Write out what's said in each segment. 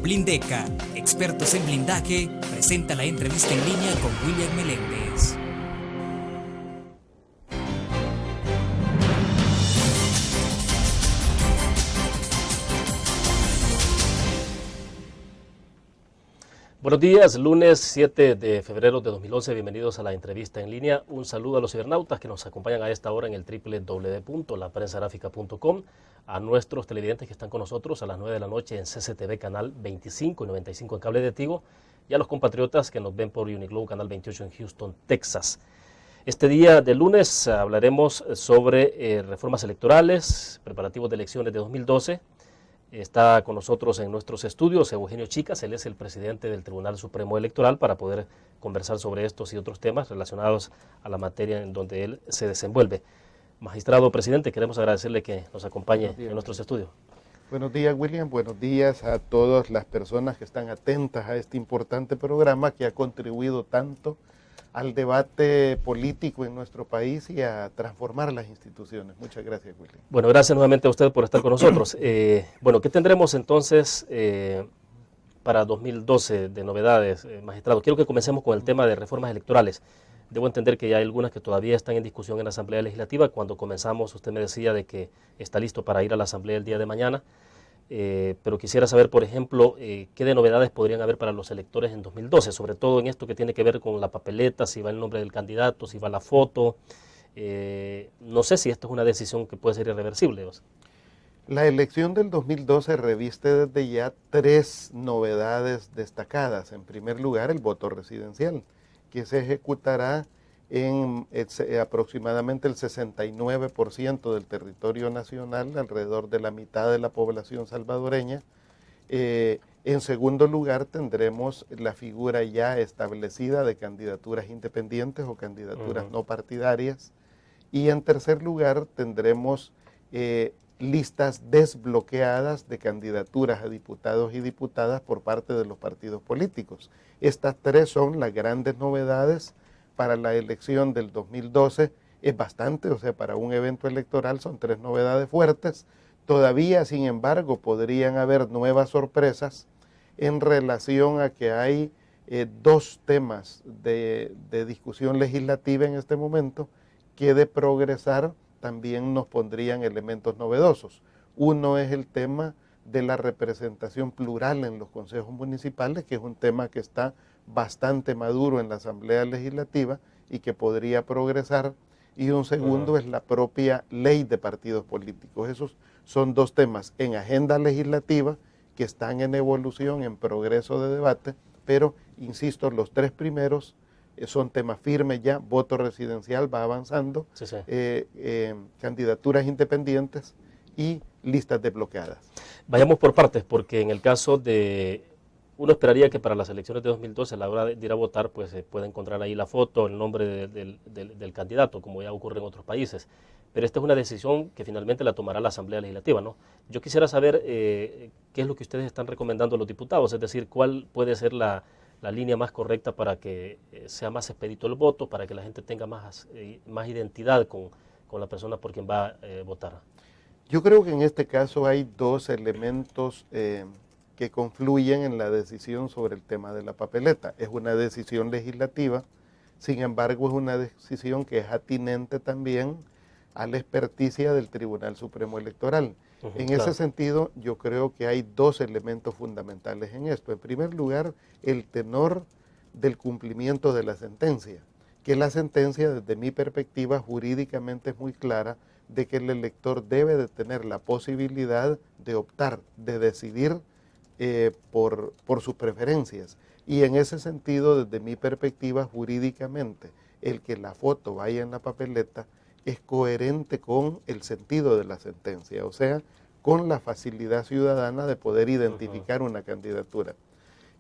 Blindeca, expertos en blindaje, presenta la entrevista en línea con William Meléndez. Buenos días, lunes 7 de febrero de 2011, bienvenidos a la entrevista en línea. Un saludo a los cibernautas que nos acompañan a esta hora en el www.laprensagráfica.com, a nuestros televidentes que están con nosotros a las 9 de la noche en CCTV canal 25 y 95 en cable de Tigo, y a los compatriotas que nos ven por Uniglow canal 28 en Houston, Texas. Este día de lunes hablaremos sobre reformas electorales, preparativos de elecciones de 2012. Está con nosotros en nuestros estudios Eugenio Chicas, él es el presidente del Tribunal Supremo Electoral, para poder conversar sobre estos y otros temas relacionados a la materia en donde él se desenvuelve. Magistrado presidente, queremos agradecerle que nos acompañe en nuestros estudios. Buenos días, William. Buenos días a todas las personas que están atentas a este importante programa que ha contribuido tanto al debate político en nuestro país y a transformar las instituciones. Muchas gracias, William. Bueno, gracias nuevamente a usted por estar con nosotros. Bueno, ¿qué tendremos entonces para 2012 de novedades, magistrado? Quiero que comencemos con el tema de reformas electorales. Debo entender que ya hay algunas que todavía están en discusión en la Asamblea Legislativa. Cuando comenzamos, usted me decía de que está listo para ir a la Asamblea el día de mañana. Pero quisiera saber, por ejemplo, qué de novedades podrían haber para los electores en 2012, sobre todo en esto que tiene que ver con la papeleta, si va el nombre del candidato, si va la foto. No sé si esto es una decisión que puede ser irreversible. La elección del 2012 reviste desde ya tres novedades destacadas. En primer lugar, el voto residencial, que se ejecutará en aproximadamente el 69% del territorio nacional, alrededor de la mitad de la población salvadoreña. En segundo lugar, tendremos la figura ya establecida de candidaturas independientes o candidaturas no partidarias. Y en tercer lugar, tendremos listas desbloqueadas de candidaturas a diputados y diputadas por parte de los partidos políticos. Estas tres son las grandes novedades para la elección del 2012. Es bastante, o sea, para un evento electoral son tres novedades fuertes. Todavía, sin embargo, podrían haber nuevas sorpresas en relación a que hay dos temas de discusión legislativa en este momento que, de progresar, también nos pondrían elementos novedosos. Uno es el tema de la representación plural en los consejos municipales, que es un tema que está bastante maduro en la Asamblea Legislativa y que podría progresar. Y un segundo es la propia ley de partidos políticos. Esos son dos temas en agenda legislativa que están en evolución, en progreso de debate, pero, insisto, los tres primeros son temas firmes ya. Voto residencial va avanzando, sí. Candidaturas independientes y listas desbloqueadas. Vayamos por partes, porque en el caso de... Uno esperaría que para las elecciones de 2012, a la hora de ir a votar, pues se pueda encontrar ahí la foto, el nombre del candidato, como ya ocurre en otros países. Pero esta es una decisión que finalmente la tomará la Asamblea Legislativa, ¿no? Yo quisiera saber qué es lo que ustedes están recomendando a los diputados, es decir, cuál puede ser la línea más correcta para que sea más expedito el voto, para que la gente tenga más identidad con la persona por quien va a votar. Yo creo que en este caso hay dos elementos que confluyen en la decisión sobre el tema de la papeleta. Es una decisión legislativa, sin embargo es una decisión que es atinente también a la experticia del Tribunal Supremo Electoral. En ese sentido, yo creo que hay dos elementos fundamentales en esto. En primer lugar, el tenor del cumplimiento de la sentencia, que la sentencia, desde mi perspectiva, jurídicamente es muy clara de que el elector debe de tener la posibilidad de optar, de decidir por sus preferencias. Y en ese sentido, desde mi perspectiva, jurídicamente, el que la foto vaya en la papeleta es coherente con el sentido de la sentencia, o sea, con la facilidad ciudadana de poder identificar una candidatura.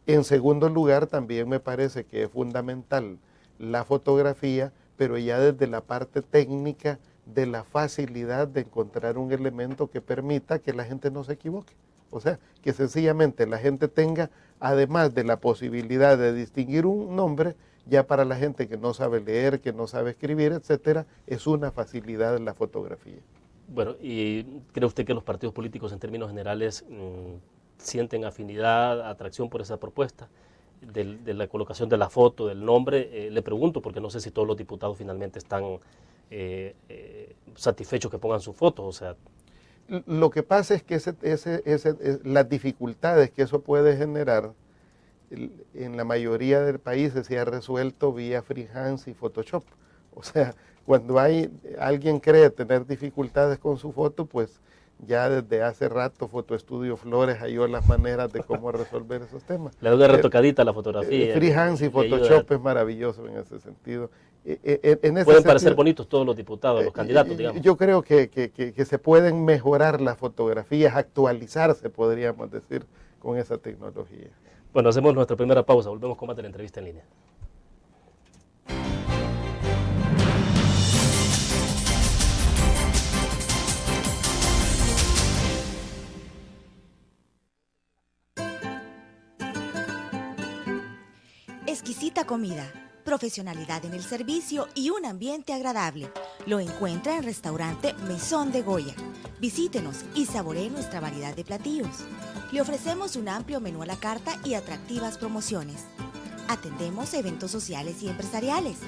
En segundo lugar, también me parece que es fundamental la fotografía, pero ya desde la parte técnica de la facilidad de encontrar un elemento que permita que la gente no se equivoque. O sea, que sencillamente la gente tenga, además de la posibilidad de distinguir un nombre, ya para la gente que no sabe leer, que no sabe escribir, etcétera, es una facilidad en la fotografía. Bueno, ¿y cree usted que los partidos políticos en términos generales sienten afinidad, atracción por esa propuesta, de la colocación de la foto, del nombre. Le pregunto, porque no sé si todos los diputados finalmente están satisfechos que pongan su foto, o sea... Lo que pasa es que las dificultades que eso puede generar, en la mayoría de países se ha resuelto vía freehand y Photoshop. O sea, cuando alguien cree tener dificultades con su foto, pues ya desde hace rato Fotoestudio Flores halló las maneras de cómo resolver esos temas. Le doy una retocadita a la fotografía. Freehand y Photoshop es maravilloso en ese sentido. Pueden parecer bonitos todos los diputados, los candidatos, digamos. Yo creo que se pueden mejorar las fotografías, actualizarse, podríamos decir, con esa tecnología. Bueno, hacemos nuestra primera pausa, volvemos con más de la entrevista en línea. Exquisita comida, profesionalidad en el servicio y un ambiente agradable. Lo encuentra en Restaurante Mesón de Goya. Visítenos y saboree nuestra variedad de platillos. Le ofrecemos un amplio menú a la carta y atractivas promociones. Atendemos eventos sociales y empresariales.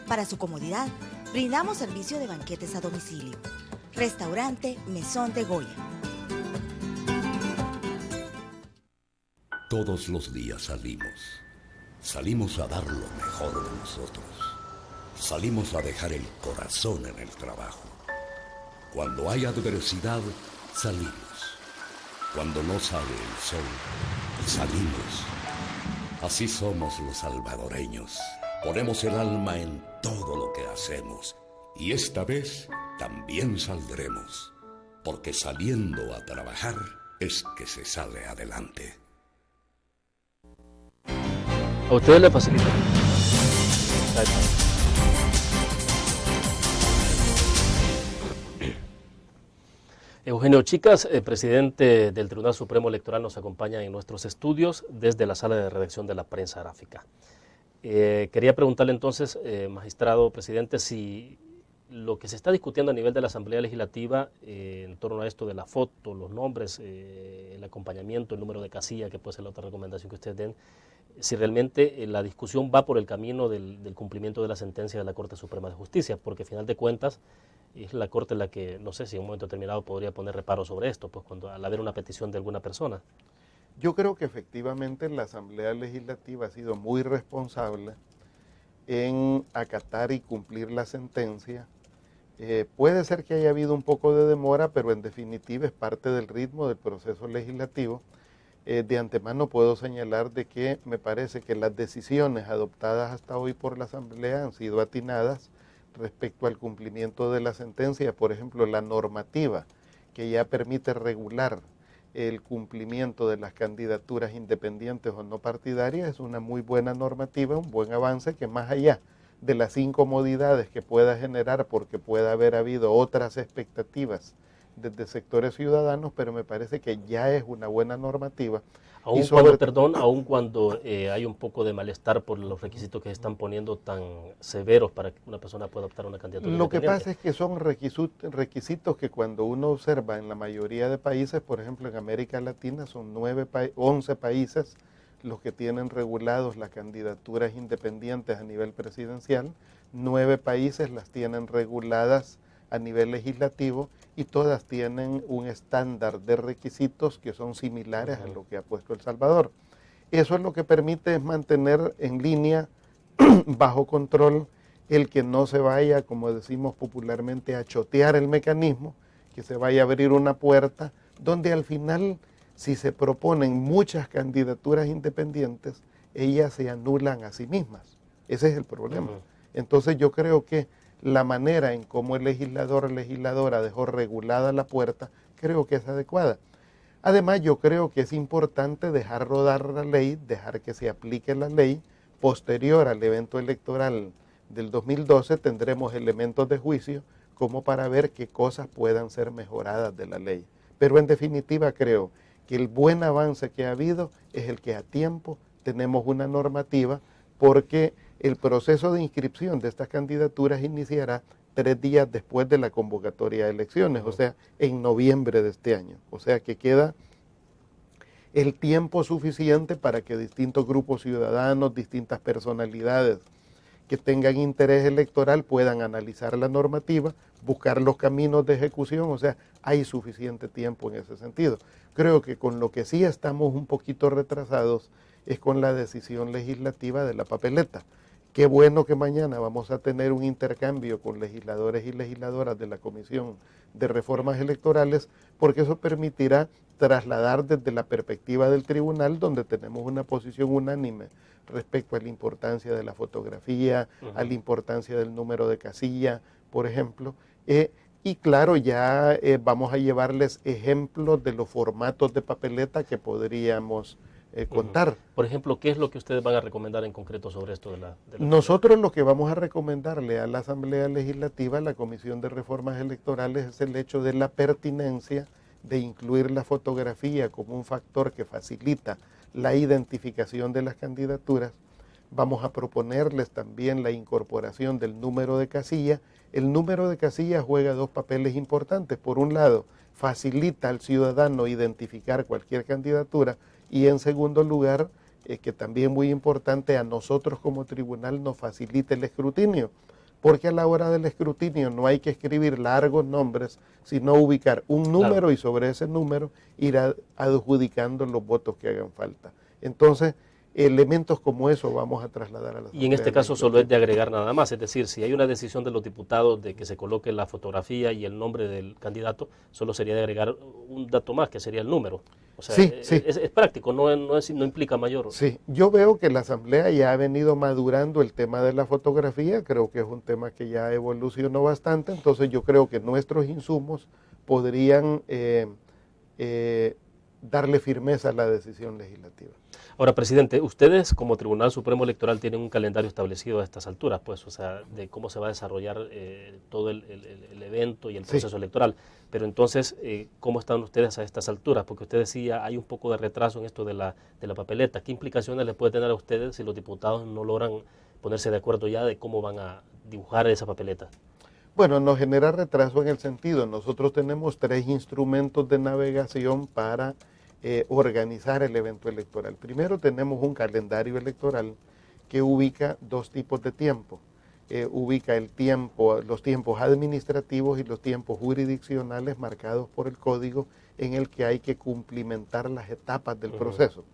Para su comodidad, brindamos servicio de banquetes a domicilio. Restaurante Mesón de Goya. Todos los días salimos. Salimos a dar lo mejor de nosotros. Salimos a dejar el corazón en el trabajo. Cuando hay adversidad, salimos. Cuando no sale el sol, salimos. Así somos los salvadoreños. Ponemos el alma en todo lo que hacemos. Y esta vez también saldremos. Porque saliendo a trabajar es que se sale adelante. A ustedes les facilita. Eugenio Chicas, presidente del Tribunal Supremo Electoral, nos acompaña en nuestros estudios desde la sala de redacción de la prensa gráfica. Quería preguntarle entonces, magistrado presidente, si lo que se está discutiendo a nivel de la Asamblea Legislativa en torno a esto de la foto, los nombres, el acompañamiento, el número de casilla, que puede ser la otra recomendación que ustedes den, si realmente la discusión va por el camino del cumplimiento de la sentencia de la Corte Suprema de Justicia, porque al final de cuentas es la Corte la que, no sé si en un momento determinado podría poner reparo sobre esto, pues cuando al haber una petición de alguna persona. Yo creo que efectivamente la Asamblea Legislativa ha sido muy responsable en acatar y cumplir la sentencia. Puede ser que haya habido un poco de demora, pero en definitiva es parte del ritmo del proceso legislativo. De antemano puedo señalar de que me parece que las decisiones adoptadas hasta hoy por la Asamblea han sido atinadas respecto al cumplimiento de la sentencia. Por ejemplo, la normativa que ya permite regular el cumplimiento de las candidaturas independientes o no partidarias es una muy buena normativa, un buen avance que más allá de las incomodidades que pueda generar porque pueda haber habido otras expectativas desde sectores ciudadanos, pero me parece que ya es una buena normativa. Aun cuando hay un poco de malestar por los requisitos que se están poniendo tan severos para que una persona pueda optar a una candidatura Lo que independiente. pasa es que son requisitos que cuando uno observa en la mayoría de países, por ejemplo en América Latina, son 11 países los que tienen regulados las candidaturas independientes a nivel presidencial, 9 países las tienen reguladas a nivel legislativo y todas tienen un estándar de requisitos que son similares a lo que ha puesto El Salvador. Eso es lo que permite es mantener en línea, bajo control, el que no se vaya, como decimos popularmente, a chotear el mecanismo, que se vaya a abrir una puerta donde al final, si se proponen muchas candidaturas independientes, ellas se anulan a sí mismas. Ese es el problema. Entonces yo creo que la manera en cómo el legislador o legisladora dejó regulada la puerta, creo que es adecuada. Además, yo creo que es importante dejar rodar la ley, dejar que se aplique la ley. Posterior al evento electoral del 2012 tendremos elementos de juicio como para ver qué cosas puedan ser mejoradas de la ley. Pero en definitiva creo que el buen avance que ha habido es el que a tiempo tenemos una normativa, porque el proceso de inscripción de estas candidaturas iniciará 3 días después de la convocatoria de elecciones, o sea, en noviembre de este año. O sea que queda el tiempo suficiente para que distintos grupos ciudadanos, distintas personalidades que tengan interés electoral puedan analizar la normativa, buscar los caminos de ejecución, o sea, hay suficiente tiempo en ese sentido. Creo que con lo que sí estamos un poquito retrasados es con la decisión legislativa de la papeleta. Qué bueno que mañana vamos a tener un intercambio con legisladores y legisladoras de la Comisión de Reformas Electorales, porque eso permitirá trasladar desde la perspectiva del tribunal, donde tenemos una posición unánime respecto a la importancia de la fotografía, a la importancia del número de casilla, por ejemplo, y claro, ya vamos a llevarles ejemplos de los formatos de papeleta que podríamos contar. Por ejemplo, ¿qué es lo que ustedes van a recomendar en concreto sobre esto de la Nosotros lo que vamos a recomendarle a la Asamblea Legislativa, a la Comisión de Reformas Electorales, es el hecho de la pertinencia de incluir la fotografía como un factor que facilita la identificación de las candidaturas. Vamos a proponerles también la incorporación del número de casilla. El número de casilla juega dos papeles importantes. Por un lado, facilita al ciudadano identificar cualquier candidatura, y en segundo lugar, que también muy importante, a nosotros como tribunal nos facilita el escrutinio, porque a la hora del escrutinio no hay que escribir largos nombres, sino ubicar un número y sobre ese número ir adjudicando los votos que hagan falta. Entonces, elementos como eso vamos a trasladar a la Y en este caso solo es de agregar nada más, es decir, si hay una decisión de los diputados de que se coloque la fotografía y el nombre del candidato, solo sería de agregar un dato más, que sería el número. O sea, sí. Es práctico, no implica mayor. Sí, yo veo que la Asamblea ya ha venido madurando el tema de la fotografía, creo que es un tema que ya evolucionó bastante, entonces yo creo que nuestros insumos podrían darle firmeza a la decisión legislativa. Ahora, presidente, ustedes como Tribunal Supremo Electoral tienen un calendario establecido a estas alturas, pues, o sea, de cómo se va a desarrollar todo el evento y el proceso electoral. Pero entonces, ¿cómo están ustedes a estas alturas? Porque usted decía, hay un poco de retraso en esto de la papeleta. ¿Qué implicaciones le puede tener a ustedes si los diputados no logran ponerse de acuerdo ya de cómo van a dibujar esa papeleta? Bueno, nos genera retraso en el sentido, nosotros tenemos 3 instrumentos de navegación para organizar el evento electoral. Primero tenemos un calendario electoral que ubica 2 tipos de tiempo. Ubica los tiempos administrativos y los tiempos jurisdiccionales marcados por el código, en el que hay que cumplimentar las etapas del proceso.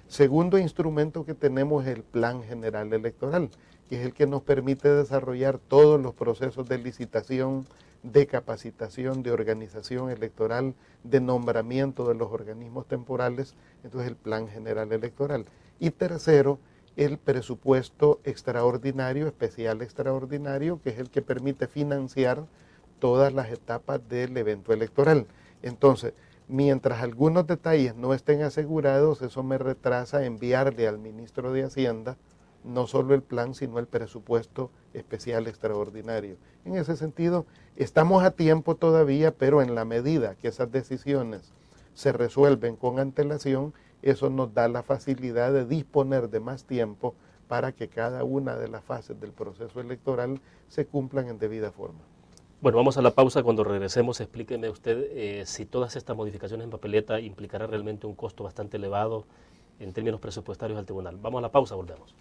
Segundo instrumento que tenemos es el Plan General Electoral, que es el que nos permite desarrollar todos los procesos de licitación, de capacitación, de organización electoral, de nombramiento de los organismos temporales, entonces el Plan General Electoral. Y tercero, el presupuesto extraordinario, especial extraordinario, que es el que permite financiar todas las etapas del evento electoral. Entonces, mientras algunos detalles no estén asegurados, eso me retrasa enviarle al ministro de Hacienda no solo el plan, sino el presupuesto especial extraordinario. En ese sentido, estamos a tiempo todavía, pero en la medida que esas decisiones se resuelven con antelación, eso nos da la facilidad de disponer de más tiempo para que cada una de las fases del proceso electoral se cumplan en debida forma. Bueno, vamos a la pausa. Cuando regresemos, explíqueme usted si todas estas modificaciones en papeleta implicarán realmente un costo bastante elevado en términos presupuestarios al tribunal. Vamos a la pausa, volvemos.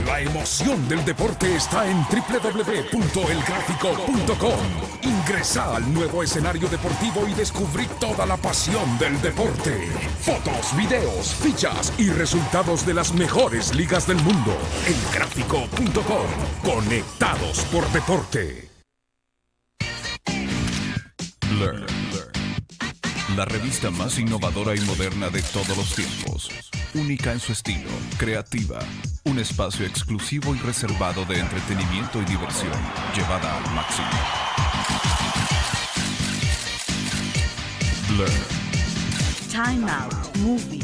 La emoción del deporte está en www.elgráfico.com. Ingresa al nuevo escenario deportivo y descubrí toda la pasión del deporte. Fotos, videos, fichas y resultados de las mejores ligas del mundo. Elgráfico.com. Conectados por deporte. Learn. La revista más innovadora y moderna de todos los tiempos. Única en su estilo, creativa. Un espacio exclusivo y reservado de entretenimiento y diversión, llevada al máximo. Blur. Time Out, Movie,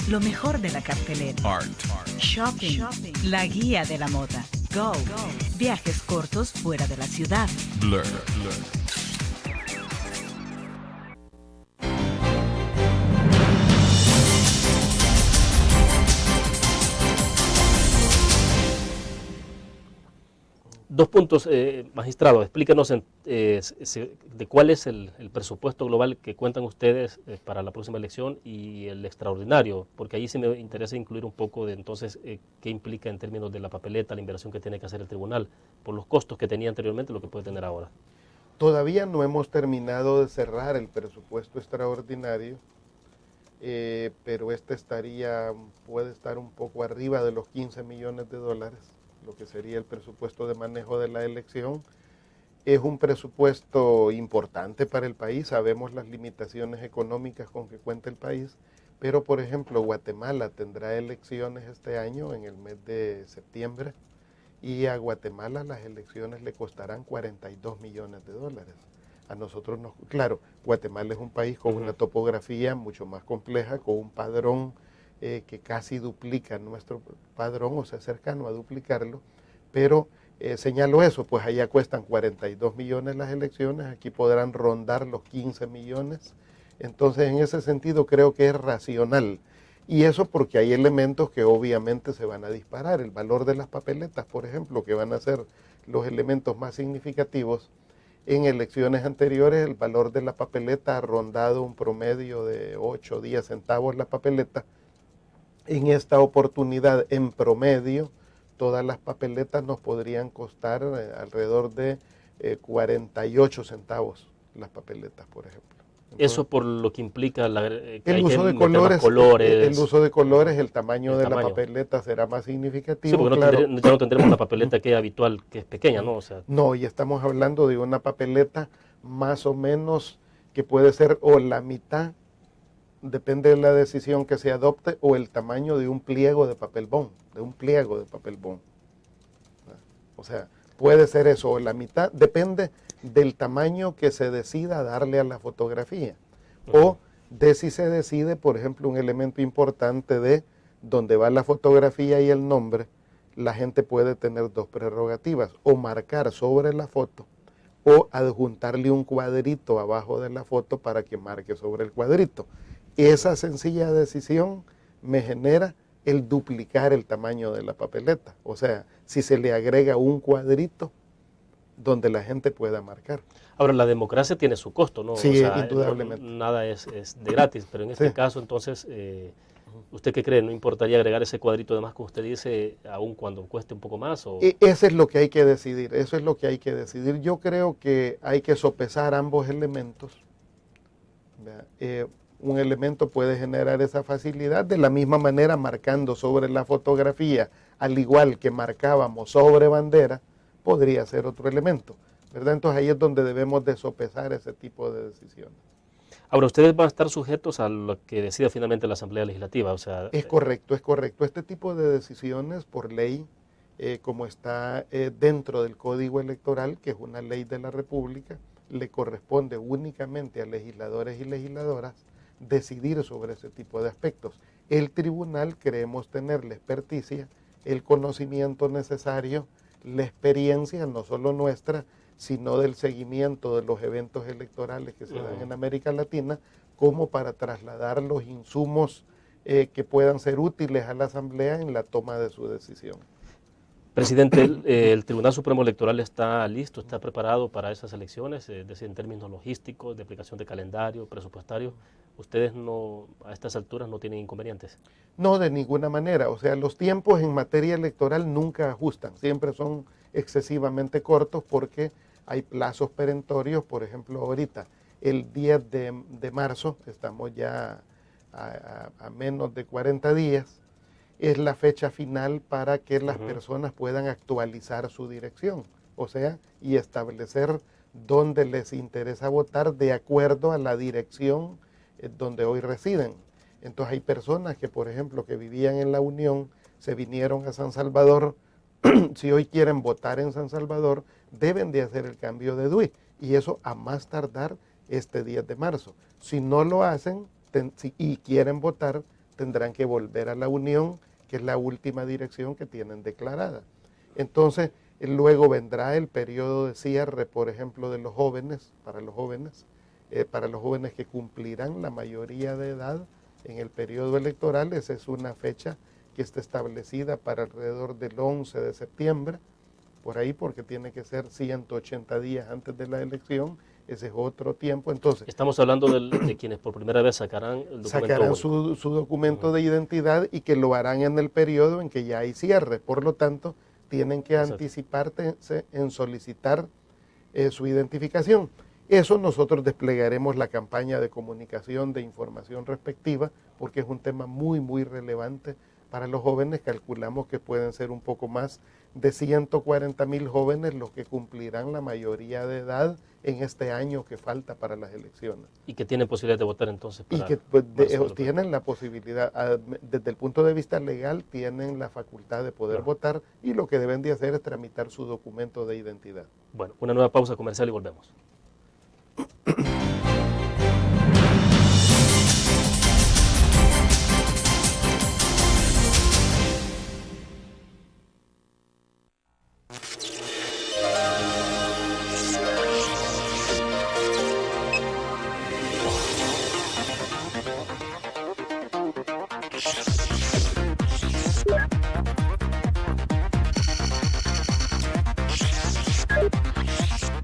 lo mejor de la cartelera. Art. Shopping, la guía de la moda. Go, Viajes cortos fuera de la ciudad. Blur. Dos puntos, magistrado, explíquenos de cuál es el presupuesto global que cuentan ustedes para la próxima elección y el extraordinario, porque ahí sí me interesa incluir un poco de entonces qué implica en términos de la papeleta, la inversión que tiene que hacer el tribunal, por los costos que tenía anteriormente, lo que puede tener ahora. Todavía no hemos terminado de cerrar el presupuesto extraordinario, pero este puede estar un poco arriba de los 15 millones de dólares. Lo que sería el presupuesto de manejo de la elección. Es un presupuesto importante para el país, sabemos las limitaciones económicas con que cuenta el país, pero por ejemplo Guatemala tendrá elecciones este año en el mes de septiembre y a Guatemala las elecciones le costarán 42 millones de dólares. A nosotros claro, Guatemala es un país con una topografía mucho más compleja, con un padrón que casi duplica nuestro padrón, o sea, cercano a duplicarlo, pero señalo eso, pues allá cuestan 42 millones las elecciones, aquí podrán rondar los 15 millones, entonces en ese sentido creo que es racional, y eso porque hay elementos que obviamente se van a disparar, el valor de las papeletas, por ejemplo, que van a ser los elementos más significativos. En elecciones anteriores el valor de la papeleta ha rondado un promedio de 8 o 10 centavos la papeleta. En esta oportunidad, en promedio, todas las papeletas nos podrían costar alrededor de 48 centavos las papeletas, por ejemplo. Entonces, eso por lo que implica que el uso de colores, el uso de colores, el tamaño de la papeleta será más significativo. Sí, porque claro. ya no tendremos la papeleta que es habitual, que es pequeña, ¿no? O sea, no, y estamos hablando de una papeleta más o menos que puede ser o la mitad, depende de la decisión que se adopte, o el tamaño de un pliego de papel bond, O sea, puede ser eso, o la mitad, depende del tamaño que se decida darle a la fotografía. O de si se decide, por ejemplo, un elemento importante de donde va la fotografía y el nombre, la gente puede tener dos prerrogativas, o marcar sobre la foto, o adjuntarle un cuadrito abajo de la foto para que marque sobre el cuadrito. Esa sencilla decisión me genera el duplicar el tamaño de la papeleta. O sea, si se le agrega un cuadrito donde la gente pueda marcar. Ahora, la democracia tiene su costo, ¿no? Sí, o sea, indudablemente. Nada es de gratis, pero en este caso, entonces, ¿usted qué cree? ¿No importaría agregar ese cuadrito de más que usted dice, aun cuando cueste un poco más? ¿O? Eso es lo que hay que decidir, Yo creo que hay que sopesar ambos elementos. Un elemento puede generar esa facilidad, de la misma manera marcando sobre la fotografía, al igual que marcábamos sobre bandera, podría ser otro elemento, ¿verdad? Entonces ahí es donde debemos de sopesar ese tipo de decisiones. Ahora, ustedes van a estar sujetos a lo que decida finalmente la Asamblea Legislativa, o sea... Es correcto. Este tipo de decisiones, por ley, como está dentro del Código Electoral, que es una ley de la República, le corresponde únicamente a legisladores y legisladoras decidir sobre ese tipo de aspectos. El tribunal creemos tener la experticia, el conocimiento necesario, la experiencia, no solo nuestra, sino del seguimiento de los eventos electorales que se dan en América Latina, como para trasladar los insumos que puedan ser útiles a la Asamblea en la toma de su decisión. Presidente, el Tribunal Supremo Electoral está listo, está preparado para esas elecciones, es decir, en términos logísticos, de aplicación de calendario, presupuestario. ¿Ustedes a estas alturas no tienen inconvenientes? No, de ninguna manera. O sea, los tiempos en materia electoral nunca ajustan, siempre son excesivamente cortos porque hay plazos perentorios. Por ejemplo, ahorita, el 10 de marzo, estamos ya a menos de 40 días, es la fecha final para que las personas puedan actualizar su dirección, o sea, y establecer dónde les interesa votar de acuerdo a la dirección donde hoy residen. Entonces hay personas que, por ejemplo, que vivían en La Unión, se vinieron a San Salvador, si hoy quieren votar en San Salvador, deben de hacer el cambio de DUI, y eso a más tardar este 10 de marzo. Si no lo hacen y quieren votar, tendrán que volver a La Unión, que es la última dirección que tienen declarada. Entonces, Luego vendrá el periodo de cierre, por ejemplo, de los jóvenes, para los jóvenes que cumplirán la mayoría de edad en el periodo electoral. Esa es una fecha que está establecida para alrededor del 11 de septiembre, por ahí, porque tiene que ser 180 días antes de la elección. Ese es otro tiempo. Entonces, estamos hablando de quienes por primera vez sacarán el documento sacarán único. su documento de identidad y que lo harán en el periodo en que ya hay cierre. Por lo tanto, tienen que anticiparse en solicitar su identificación. Eso nosotros desplegaremos la campaña de comunicación, de información respectiva, porque es un tema muy, muy relevante para los jóvenes. Calculamos que pueden ser un poco más de 140,000 jóvenes los que cumplirán la mayoría de edad en este año que falta para las elecciones. Y que tienen posibilidad de votar entonces. Y que pues, tienen la posibilidad, desde el punto de vista legal, tienen la facultad de poder votar, y lo que deben de hacer es tramitar su documento de identidad. Bueno, una nueva pausa comercial y volvemos.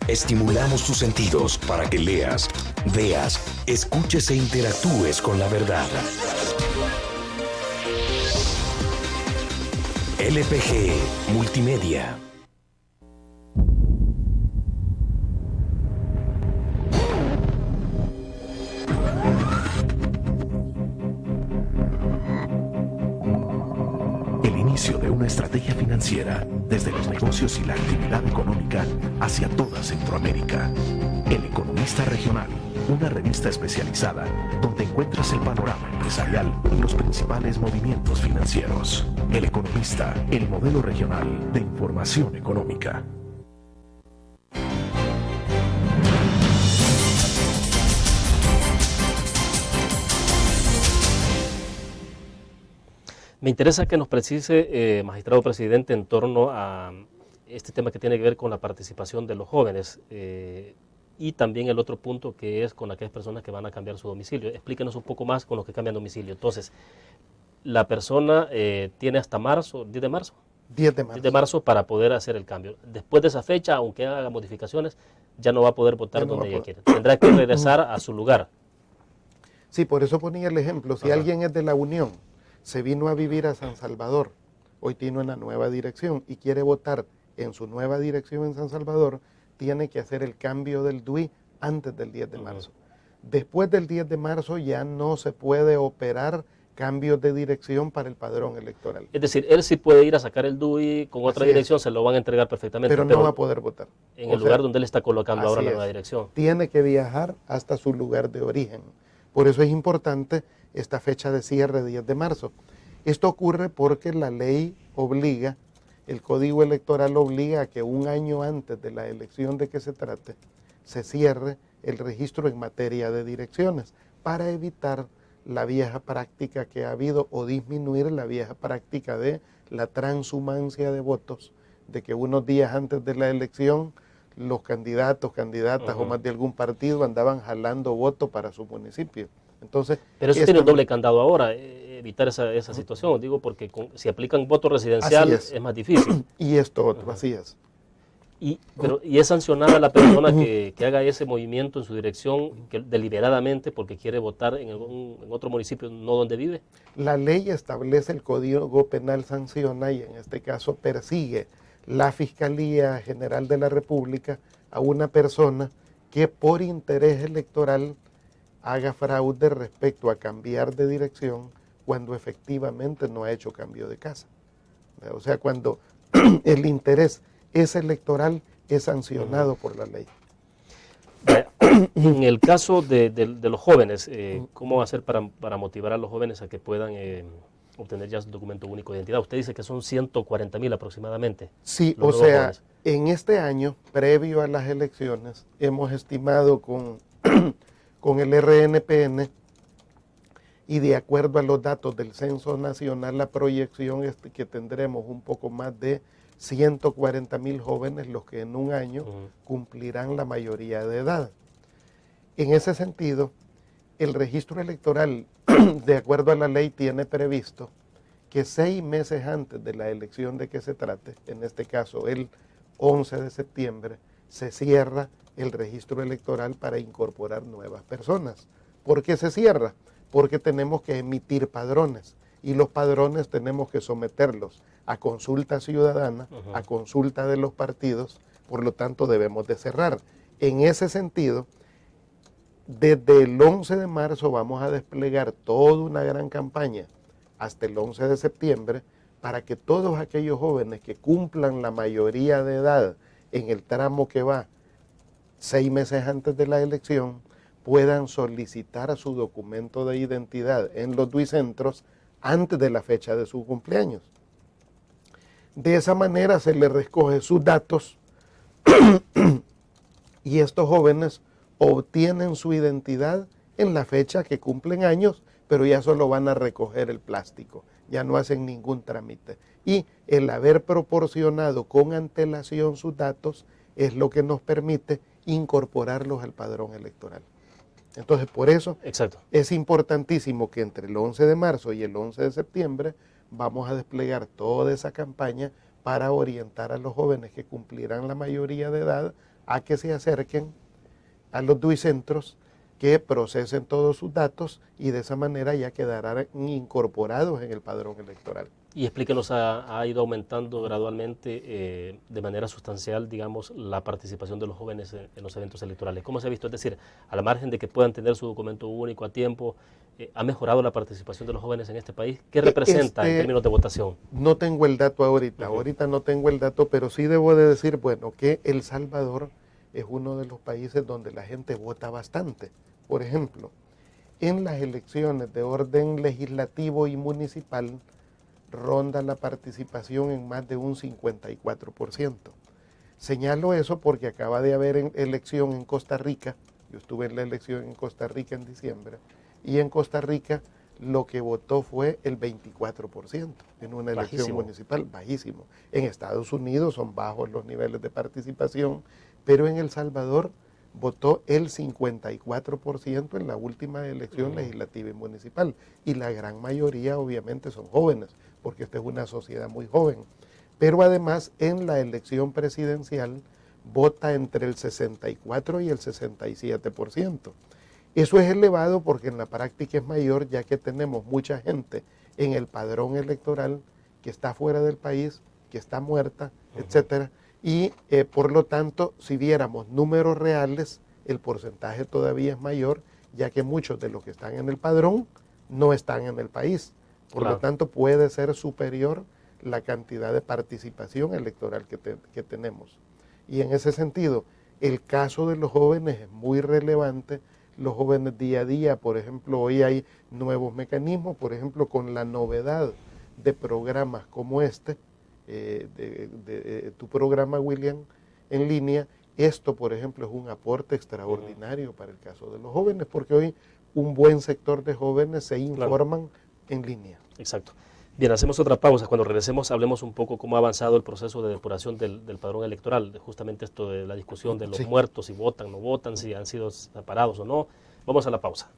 Estimulamos tus sentidos para que leas, veas, escuches e interactúes con la verdad. LPG Multimedia. El inicio de una estrategia financiera desde los negocios y la actividad económica hacia toda Centroamérica. El Economista Regional, una revista especializada donde encuentras el panorama empresarial y los principales movimientos financieros. El Economista, el modelo regional de información económica. Me interesa que nos precise, magistrado presidente, en torno a este tema que tiene que ver con la participación de los jóvenes y también el otro punto que es con aquellas personas que van a cambiar su domicilio. Explíquenos un poco más con los que cambian domicilio. Entonces, la persona tiene hasta marzo, 10 de marzo. 10 de marzo. 10 de marzo para poder hacer el cambio. Después de esa fecha, aunque haga modificaciones, ya no va a poder votar donde ella quiera. Tendrá que regresar a su lugar. Sí, por eso ponía el ejemplo. Si alguien es de la Unión, se vino a vivir a San Salvador, hoy tiene una nueva dirección y quiere votar en su nueva dirección en San Salvador, tiene que hacer el cambio del DUI antes del 10 de marzo. Después del 10 de marzo ya no se puede operar cambios de dirección para el padrón electoral. Es decir, él sí puede ir a sacar el DUI con otra dirección, se lo van a entregar perfectamente. Pero no va a poder votar. En el lugar donde él está colocando ahora la nueva dirección. Tiene que viajar hasta su lugar de origen. Por eso es importante esta fecha de cierre, 10 de marzo. Esto ocurre porque la ley obliga, el Código Electoral obliga a que un año antes de la elección de que se trate, se cierre el registro en materia de direcciones para evitar la vieja práctica que ha habido o disminuir la vieja práctica de la transhumancia de votos, de que unos días antes de la elección los candidatos, candidatas o más de algún partido andaban jalando votos para su municipio. Entonces, pero eso tiene un doble candado ahora, evitar esa situación, digo, porque si aplican voto residencial es más difícil. Y esto otro, así es. ¿Y es sancionada la persona que haga ese movimiento en su dirección deliberadamente porque quiere votar en otro municipio, no donde vive? La ley establece, el Código Penal sanciona y en este caso persigue la Fiscalía General de la República a una persona que por interés electoral haga fraude respecto a cambiar de dirección cuando efectivamente no ha hecho cambio de casa. O sea, cuando el interés es electoral, es sancionado por la ley. En el caso de los jóvenes, ¿cómo hacer para motivar a los jóvenes a que puedan obtener ya su documento único de identidad? Usted dice que son 140,000 aproximadamente. Sí, o sea, en este año, previo a las elecciones, hemos estimado con el RNPN y de acuerdo a los datos del Censo Nacional, la proyección es que tendremos un poco más de 140,000 jóvenes los que en un año cumplirán la mayoría de edad. En ese sentido, el registro electoral, de acuerdo a la ley, tiene previsto que 6 meses antes de la elección de que se trate, en este caso el 11 de septiembre, se cierra el registro electoral para incorporar nuevas personas. ¿Por qué se cierra? Porque tenemos que emitir padrones y los padrones tenemos que someterlos a consulta ciudadana, a consulta de los partidos, por lo tanto debemos de cerrar. En ese sentido, desde el 11 de marzo vamos a desplegar toda una gran campaña hasta el 11 de septiembre para que todos aquellos jóvenes que cumplan la mayoría de edad en el tramo que va 6 meses antes de la elección puedan solicitar su documento de identidad en los duicentros antes de la fecha de su cumpleaños. De esa manera se les recoge sus datos y estos jóvenes obtienen su identidad en la fecha que cumplen años, pero ya solo van a recoger el plástico, ya no hacen ningún trámite. Y el haber proporcionado con antelación sus datos es lo que nos permite incorporarlos al padrón electoral. Entonces, por eso es importantísimo que entre el 11 de marzo y el 11 de septiembre vamos a desplegar toda esa campaña para orientar a los jóvenes que cumplirán la mayoría de edad a que se acerquen a los duicentros, que procesen todos sus datos y de esa manera ya quedarán incorporados en el padrón electoral. Y explíquenos, ha ido aumentando gradualmente de manera sustancial, digamos, la participación de los jóvenes en los eventos electorales. ¿Cómo se ha visto? Es decir, al margen de que puedan tener su documento único a tiempo, ¿ha mejorado la participación de los jóvenes en este país? ¿Qué representa en términos de votación? No tengo el dato ahorita no tengo el dato, pero sí debo de decir, bueno, que El Salvador es uno de los países donde la gente vota bastante. Por ejemplo, en las elecciones de orden legislativo y municipal ronda la participación en más de un 54%. Señalo eso porque acaba de haber elección en Costa Rica, yo estuve en la elección en Costa Rica en diciembre, y en Costa Rica lo que votó fue el 24% en una elección municipal, bajísimo. En Estados Unidos son bajos los niveles de participación, pero en El Salvador votó el 54% en la última elección legislativa y municipal. Y la gran mayoría obviamente son jóvenes, porque esta es una sociedad muy joven. Pero además en la elección presidencial vota entre el 64 y el 67%. Eso es elevado porque en la práctica es mayor, ya que tenemos mucha gente en el padrón electoral que está fuera del país, que está muerta, etcétera. Y por lo tanto, si viéramos números reales, el porcentaje todavía es mayor, ya que muchos de los que están en el padrón no están en el país. Por lo tanto, puede ser superior la cantidad de participación electoral que tenemos. Y en ese sentido, el caso de los jóvenes es muy relevante. Los jóvenes día a día, por ejemplo, hoy hay nuevos mecanismos, por ejemplo, con la novedad de programas como este, de tu programa, William, en línea. Esto, por ejemplo, es un aporte extraordinario para el caso de los jóvenes, porque hoy un buen sector de jóvenes se informan en línea. Exacto. Bien, hacemos otra pausa. Cuando regresemos hablemos un poco cómo ha avanzado el proceso de depuración del padrón electoral, justamente esto de la discusión de los muertos, si votan, no votan, si han sido separados o no. Vamos a la pausa.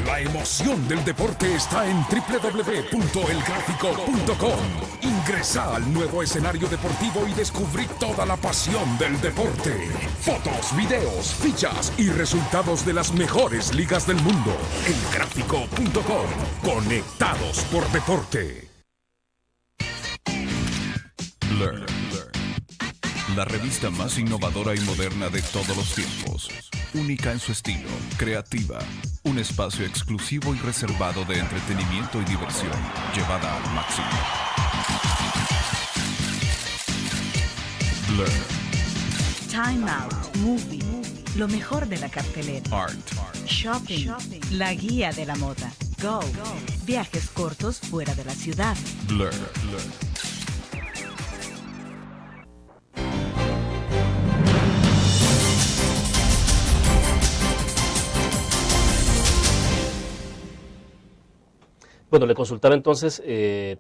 La emoción del deporte está en www.elgráfico.com. Ingresa al nuevo escenario deportivo y descubrí toda la pasión del deporte. Fotos, videos, fichas y resultados de las mejores ligas del mundo. Elgráfico.com. Conectados por deporte. Learn. La revista más innovadora y moderna de todos los tiempos. Única en su estilo, creativa. Un espacio exclusivo y reservado de entretenimiento y diversión, llevada al máximo. Blur. Time Out, Movie, lo mejor de la cartelera. Art. Shopping. La guía de la moda. Go. Viajes cortos fuera de la ciudad. Blur. Bueno, le consultaba entonces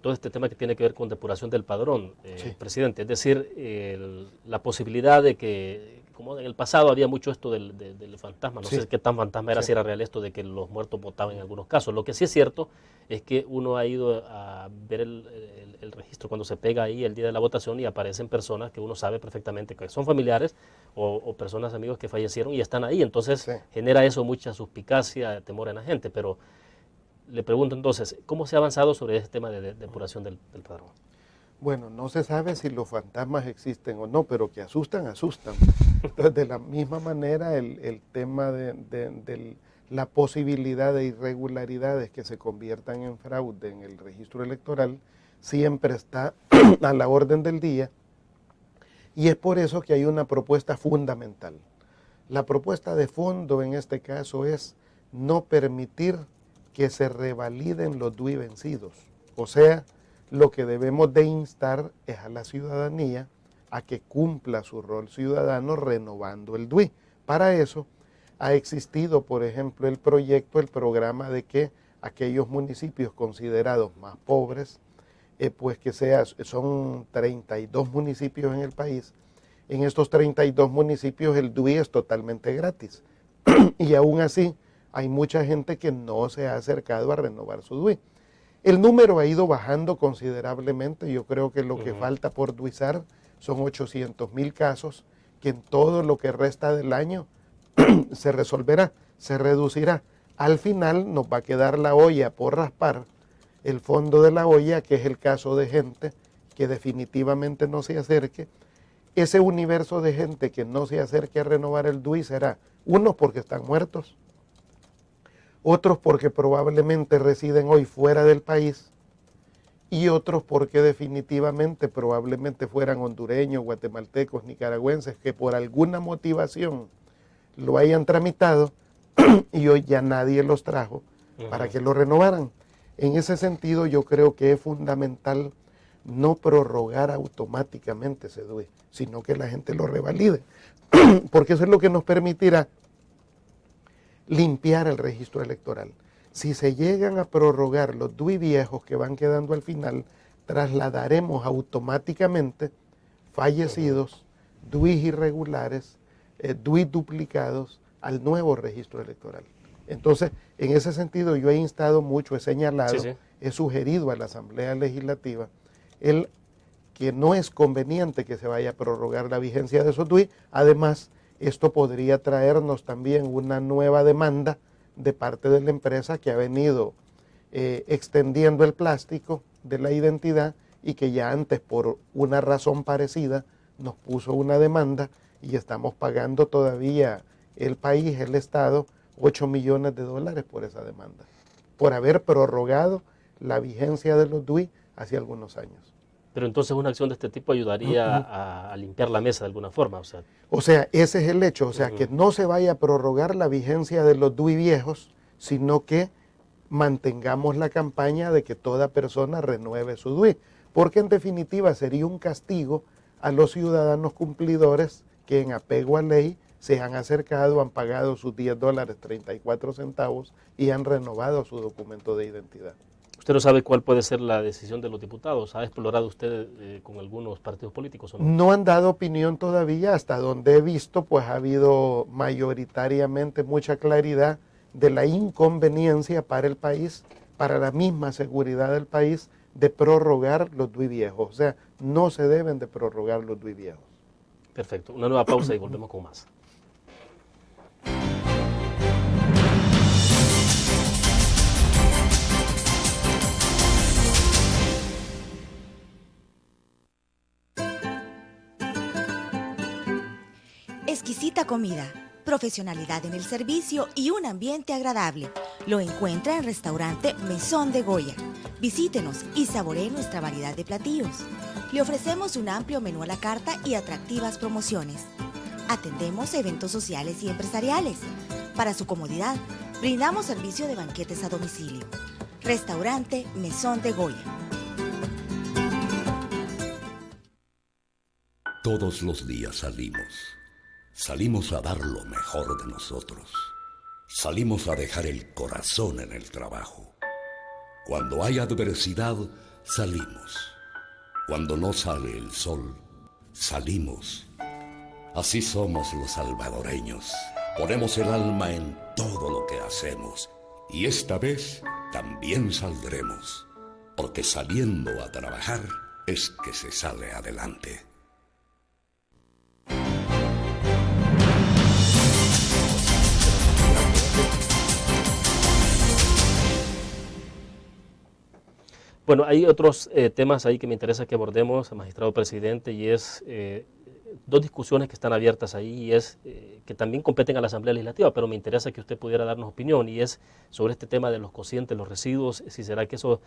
todo este tema que tiene que ver con depuración del padrón, Sí. presidente. Es decir, la posibilidad de que, como en el pasado había mucho esto del fantasma, no Sí. sé qué tan fantasma era, Sí. si era real esto de que los muertos votaban en algunos casos. Lo que sí es cierto es que uno ha ido a ver el registro cuando se pega ahí el día de la votación y aparecen personas que uno sabe perfectamente que son familiares o personas, amigos que fallecieron y están ahí. Entonces Sí. genera eso mucha suspicacia, temor en la gente, pero... Le pregunto entonces, ¿cómo se ha avanzado sobre este tema de depuración del padrón? Bueno, no se sabe si los fantasmas existen o no, pero que asustan, asustan. Entonces, de la misma manera, el tema de la posibilidad de irregularidades que se conviertan en fraude en el registro electoral siempre está a la orden del día, y es por eso que hay una propuesta fundamental. La propuesta de fondo en este caso es no permitir que se revaliden los DUI vencidos. O sea, lo que debemos de instar es a la ciudadanía a que cumpla su rol ciudadano renovando el DUI. Para eso ha existido, por ejemplo, el programa de que aquellos municipios considerados más pobres, pues que son 32 municipios en el país. En estos 32 municipios el DUI es totalmente gratis. Y aún así, hay mucha gente que no se ha acercado a renovar su DUI. El número ha ido bajando considerablemente. Yo creo que lo que falta por duizar son 800,000 casos, que en todo lo que resta del año se resolverá, se reducirá. Al final nos va a quedar la olla por raspar, el fondo de la olla, que es el caso de gente que definitivamente no se acerque. Ese universo de gente que no se acerque a renovar el DUI será unos porque están muertos, otros porque probablemente residen hoy fuera del país y otros porque definitivamente probablemente fueran hondureños, guatemaltecos, nicaragüenses que por alguna motivación lo hayan tramitado y hoy ya nadie los trajo para que lo renovaran. En ese sentido yo creo que es fundamental no prorrogar automáticamente ese DUI, sino que la gente lo revalide, porque eso es lo que nos permitirá limpiar el registro electoral. Si se llegan a prorrogar los DUI viejos que van quedando al final, trasladaremos automáticamente fallecidos, DUI irregulares, DUI duplicados al nuevo registro electoral. Entonces, en ese sentido yo he instado mucho, he señalado, he sugerido a la Asamblea Legislativa que no es conveniente que se vaya a prorrogar la vigencia de esos DUI. Además, esto podría traernos también una nueva demanda de parte de la empresa que ha venido extendiendo el plástico de la identidad y que ya antes por una razón parecida nos puso una demanda y estamos pagando todavía el país, el Estado, $8 millones por esa demanda, por haber prorrogado la vigencia de los DUI hace algunos años. Pero entonces una acción de este tipo ayudaría a limpiar la mesa de alguna forma. O sea, ese es el hecho, o sea, que no se vaya a prorrogar la vigencia de los DUI viejos, sino que mantengamos la campaña de que toda persona renueve su DUI, porque en definitiva sería un castigo a los ciudadanos cumplidores que en apego a ley se han acercado, han pagado sus $10.34 y han renovado su documento de identidad. ¿Usted no sabe cuál puede ser la decisión de los diputados? ¿Ha explorado usted con algunos partidos políticos o no? No han dado opinión todavía. Hasta donde he visto, pues ha habido mayoritariamente mucha claridad de la inconveniencia para el país, para la misma seguridad del país, de prorrogar los DUI viejos. O sea, no se deben de prorrogar los DUI viejos. Perfecto. Una nueva pausa y volvemos con más. Exquisita comida, profesionalidad en el servicio y un ambiente agradable. Lo encuentra en Restaurante Mesón de Goya. Visítenos y saboree nuestra variedad de platillos. Le ofrecemos un amplio menú a la carta y atractivas promociones. Atendemos eventos sociales y empresariales. Para su comodidad, brindamos servicio de banquetes a domicilio. Restaurante Mesón de Goya. Todos los días salimos a dar lo mejor de nosotros. Salimos a dejar el corazón en el trabajo. Cuando hay adversidad, salimos. Cuando no sale el sol, salimos. Así somos los salvadoreños. Ponemos el alma en todo lo que hacemos. Y esta vez también saldremos. Porque saliendo a trabajar es que se sale adelante. Bueno, hay otros temas ahí que me interesa que abordemos, magistrado presidente, y es dos discusiones que están abiertas ahí, y es que también competen a la Asamblea Legislativa, pero me interesa que usted pudiera darnos opinión, y es sobre este tema de los cocientes, los residuos, si será que eso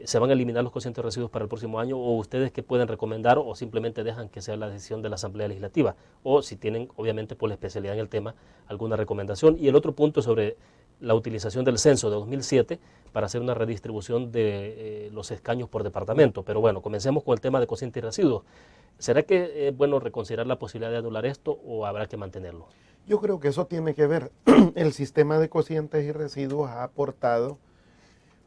se van a eliminar los cocientes de residuos para el próximo año, o ustedes qué pueden recomendar, o simplemente dejan que sea la decisión de la Asamblea Legislativa, o si tienen, obviamente, por la especialidad en el tema, alguna recomendación. Y el otro punto sobre la utilización del censo de 2007 para hacer una redistribución de los escaños por departamento. Pero bueno, comencemos con el tema de cocientes y residuos. ¿Será que es bueno reconsiderar la posibilidad de anular esto o habrá que mantenerlo? Yo creo que eso tiene que ver. El sistema de cocientes y residuos ha aportado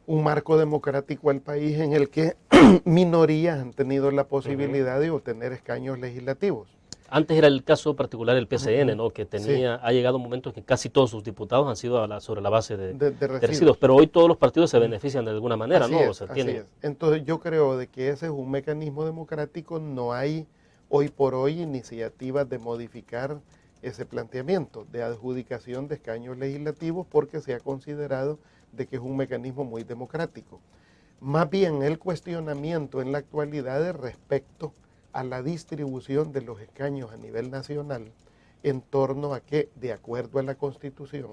un marco democrático al país en el que minorías han tenido la posibilidad de obtener escaños legislativos. Antes era el caso particular del PCN, ¿no? Que tenía, ha llegado un momento en que casi todos sus diputados han sido sobre la base de residuos, pero hoy todos los partidos se benefician de alguna manera, así ¿no? Es, o sea, así es. Entonces yo creo de que ese es un mecanismo democrático, no hay hoy por hoy iniciativas de modificar ese planteamiento de adjudicación de escaños legislativos porque se ha considerado de que es un mecanismo muy democrático. Más bien el cuestionamiento en la actualidad es respecto a la distribución de los escaños a nivel nacional en torno a que, de acuerdo a la Constitución,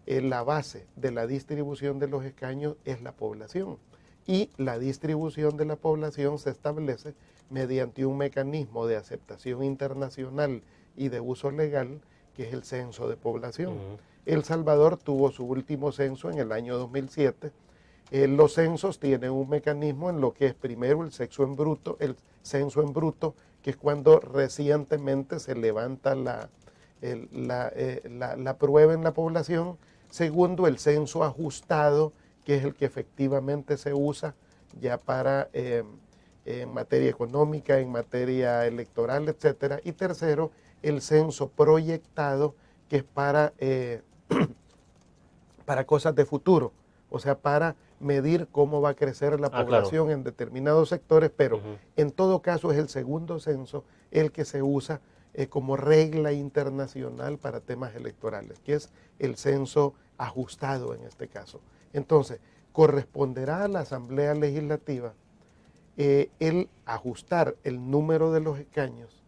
la base de la distribución de los escaños es la población y la distribución de la población se establece mediante un mecanismo de aceptación internacional y de uso legal que es el censo de población. El Salvador tuvo su último censo en el año 2007. Los censos tienen un mecanismo en lo que es primero el censo en bruto, que es cuando recientemente se levanta la prueba en la población. Segundo, el censo ajustado, que es el que efectivamente se usa ya para en materia económica, en materia electoral, etcétera. Y tercero, el censo proyectado, que es para cosas de futuro, o sea, para medir cómo va a crecer la población en determinados sectores, pero en todo caso es el segundo censo el que se usa como regla internacional para temas electorales, que es el censo ajustado en este caso. Entonces, corresponderá a la Asamblea Legislativa el ajustar el número de los escaños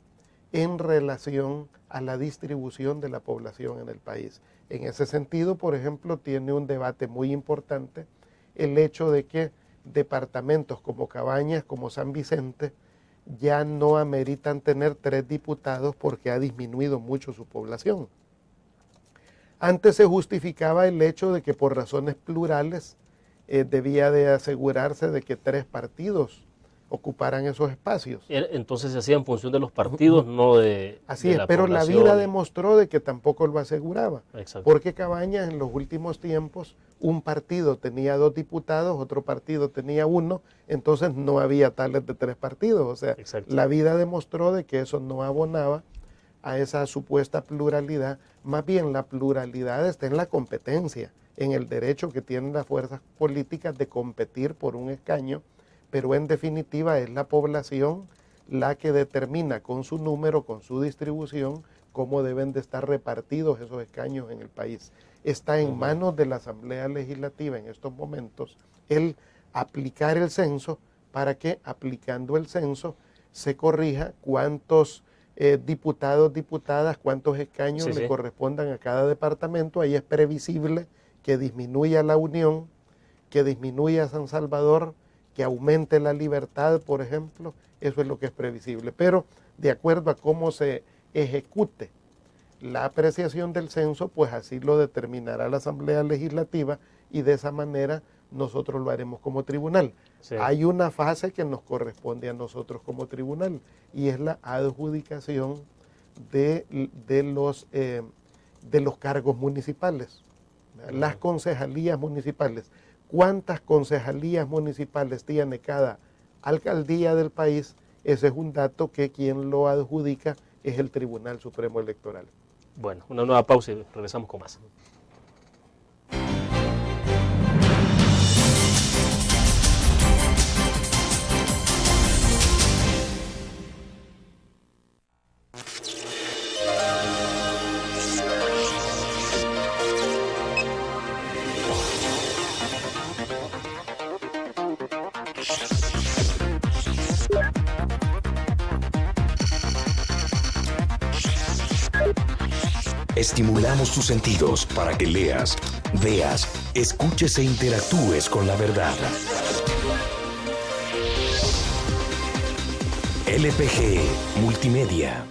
en relación a la distribución de la población en el país. En ese sentido, por ejemplo, tiene un debate muy importante el hecho de que departamentos como Cabañas, como San Vicente, ya no ameritan tener 3 diputados porque ha disminuido mucho su población. Antes se justificaba el hecho de que por razones plurales debía de asegurarse de que 3 partidos ocuparan esos espacios. Entonces se hacía en función de los partidos, no de Así es, la pero la población. vida demostró de que tampoco lo aseguraba. Exacto. Porque Cabañas en los últimos tiempos, un partido tenía 2 diputados, otro partido tenía 1, entonces no había tales de 3 partidos. O sea, Exacto. la vida demostró de que eso no abonaba a esa supuesta pluralidad. Más bien la pluralidad está en la competencia, en el derecho que tienen las fuerzas políticas de competir por un escaño, pero en definitiva es la población la que determina con su número, con su distribución, cómo deben de estar repartidos esos escaños en el país. Está en manos de la Asamblea Legislativa en estos momentos el aplicar el censo para que, aplicando el censo, se corrija cuántos diputados, diputadas, cuántos escaños le correspondan a cada departamento. Ahí es previsible que disminuya la Unión, que disminuya San Salvador, que aumente la Libertad, por ejemplo. Eso es lo que es previsible. Pero de acuerdo a cómo se ejecute la apreciación del censo, pues así lo determinará la Asamblea Legislativa y de esa manera nosotros lo haremos como tribunal. Sí. Hay una fase que nos corresponde a nosotros como tribunal y es la adjudicación de los cargos municipales, las concejalías municipales. ¿Cuántas concejalías municipales tiene cada alcaldía del país? Ese es un dato que quien lo adjudica es el Tribunal Supremo Electoral. Bueno, una nueva pausa y regresamos con más. Estimulamos tus sentidos para que leas, veas, escuches e interactúes con la verdad. LPG Multimedia.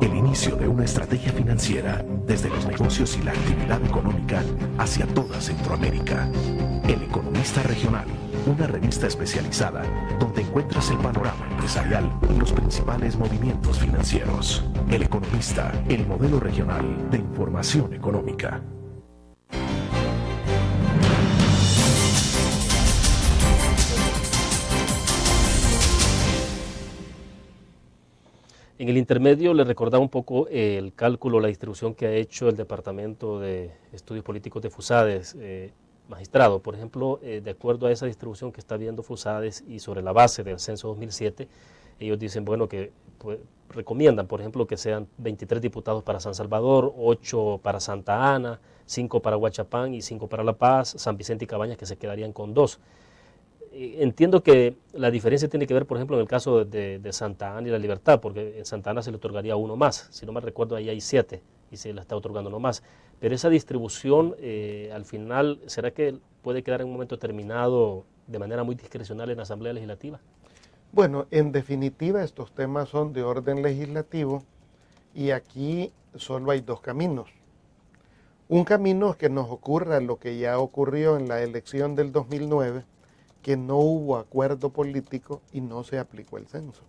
El inicio de una estrategia financiera desde los negocios y la actividad económica hacia toda Centroamérica. El Economista Regional, una revista especializada donde encuentras el panorama empresarial y los principales movimientos financieros. El Economista, el modelo regional de información económica. En el intermedio le recordaba un poco el cálculo, la distribución que ha hecho el Departamento de Estudios Políticos de FUSADES, magistrado. Por ejemplo, de acuerdo a esa distribución que está viendo FUSADES y sobre la base del censo 2007, ellos dicen, bueno, que pues, recomiendan, por ejemplo, que sean 23 diputados para San Salvador, 8 para Santa Ana, 5 para Huachapán y 5 para La Paz, San Vicente y Cabañas, que se quedarían con 2. Entiendo que la diferencia tiene que ver, por ejemplo, en el caso de Santa Ana y La Libertad, porque en Santa Ana se le otorgaría uno más. Si no me recuerdo, ahí hay 7 y se le está otorgando uno más. Pero esa distribución, al final, ¿será que puede quedar en un momento determinado de manera muy discrecional en la Asamblea Legislativa? Bueno, en definitiva, estos temas son de orden legislativo y aquí solo hay dos caminos. Un camino es que nos ocurra lo que ya ocurrió en la elección del 2009, que no hubo acuerdo político y no se aplicó el censo.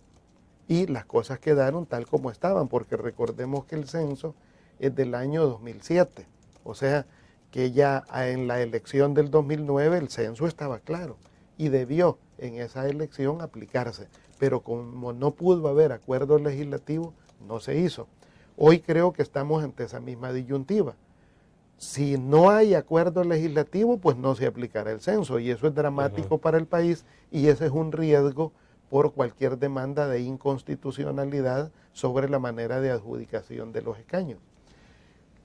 Y las cosas quedaron tal como estaban, porque recordemos que el censo es del año 2007. O sea, que ya en la elección del 2009 el censo estaba claro y debió en esa elección aplicarse. Pero como no pudo haber acuerdo legislativo, no se hizo. Hoy creo que estamos ante esa misma disyuntiva. Si no hay acuerdo legislativo, pues no se aplicará el censo y eso es dramático para el país y ese es un riesgo por cualquier demanda de inconstitucionalidad sobre la manera de adjudicación de los escaños.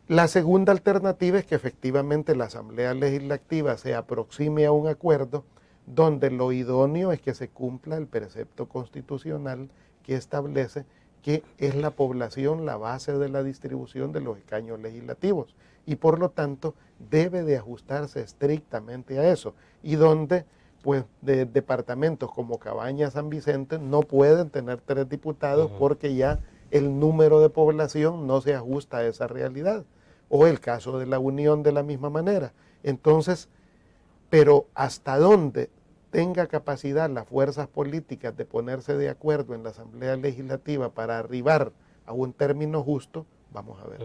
La segunda alternativa es que efectivamente la Asamblea Legislativa se aproxime a un acuerdo donde lo idóneo es que se cumpla el precepto constitucional que establece que es la población la base de la distribución de los escaños legislativos y por lo tanto debe de ajustarse estrictamente a eso y donde pues de departamentos como Cabañas, San Vicente no pueden tener 3 diputados porque ya el número de población no se ajusta a esa realidad o el caso de la Unión de la misma manera. Entonces, pero hasta dónde tenga capacidad las fuerzas políticas de ponerse de acuerdo en la Asamblea Legislativa para arribar a un término justo, vamos a ver.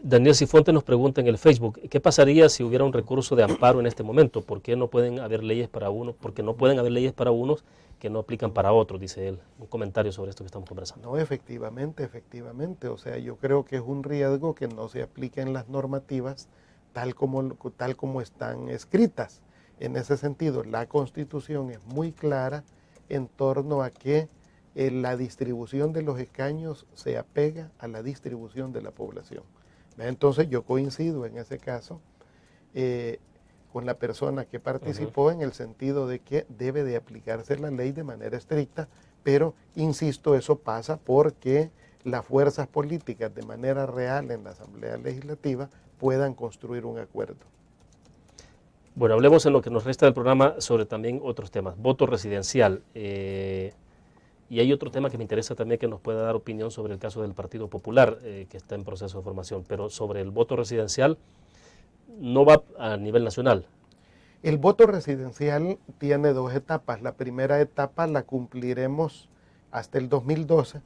Daniel Cifuentes nos pregunta en el Facebook, ¿qué pasaría si hubiera un recurso de amparo en este momento? ¿Por qué no pueden haber leyes para unos? Porque no pueden haber leyes para unos que no aplican para otros, dice él. Un comentario sobre esto que estamos conversando. No, efectivamente. O sea, yo creo que es un riesgo que no se apliquen las normativas tal como están escritas. En ese sentido, la Constitución es muy clara en torno a que la distribución de los escaños se apega a la distribución de la población. Entonces yo coincido en ese caso con la persona que participó en el sentido de que debe de aplicarse la ley de manera estricta, pero insisto, eso pasa porque las fuerzas políticas de manera real en la Asamblea Legislativa puedan construir un acuerdo. Bueno, hablemos en lo que nos resta del programa sobre también otros temas. Voto residencial. Y hay otro tema que me interesa también que nos pueda dar opinión sobre el caso del Partido Popular, que está en proceso de formación. Pero sobre el voto residencial, no va a nivel nacional. El voto residencial tiene dos etapas. La primera etapa la cumpliremos hasta el 2012